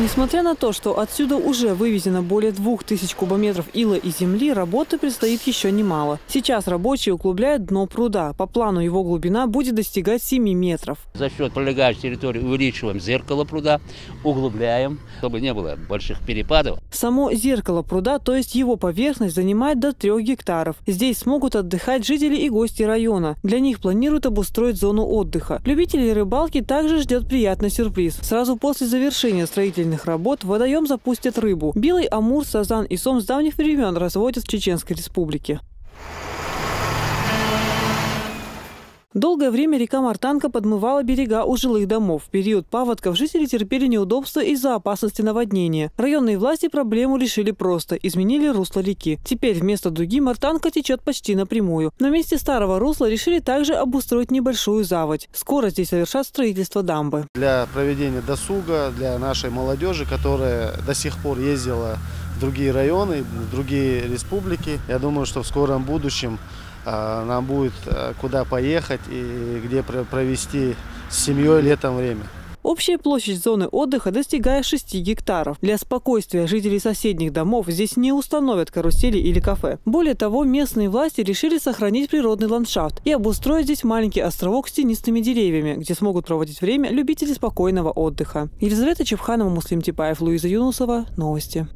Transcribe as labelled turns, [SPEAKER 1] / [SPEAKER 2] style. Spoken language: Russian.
[SPEAKER 1] Несмотря на то, что отсюда уже вывезено более 2000 кубометров ила и земли, работы предстоит еще немало. Сейчас рабочие углубляют дно пруда. По плану его глубина будет достигать 7 метров.
[SPEAKER 2] За счет прилегающей территории увеличиваем зеркало пруда, углубляем, чтобы не было больших перепадов.
[SPEAKER 1] Само зеркало пруда, то есть его поверхность, занимает до 3 гектаров. Здесь смогут отдыхать жители и гости района. Для них планируют обустроить зону отдыха. Любителей рыбалки также ждет приятный сюрприз. Сразу после завершения строительных работ в водоем запустят рыбу. Белый амур, сазан и сом с давних времен разводят в Чеченской Республике. Долгое время река Мартанка подмывала берега у жилых домов. В период паводков жители терпели неудобства из-за опасности наводнения. Районные власти проблему решили просто – изменили русло реки. Теперь вместо дуги Мартанка течет почти напрямую. На месте старого русла решили также обустроить небольшую заводь. Скоро здесь совершат строительство дамбы.
[SPEAKER 3] Для проведения досуга, для нашей молодежи, которая до сих пор ездила в другие районы, в другие республики, я думаю, что в скором будущем нам будет куда поехать и где провести с семьей летом время.
[SPEAKER 1] Общая площадь зоны отдыха достигает 6 гектаров. Для спокойствия жителей соседних домов здесь не установят карусели или кафе. Более того, местные власти решили сохранить природный ландшафт и обустроить здесь маленький островок с тенистыми деревьями, где смогут проводить время любители спокойного отдыха. Елизавета Чепханова, Муслим Типаев, Луиза Юнусова. Новости.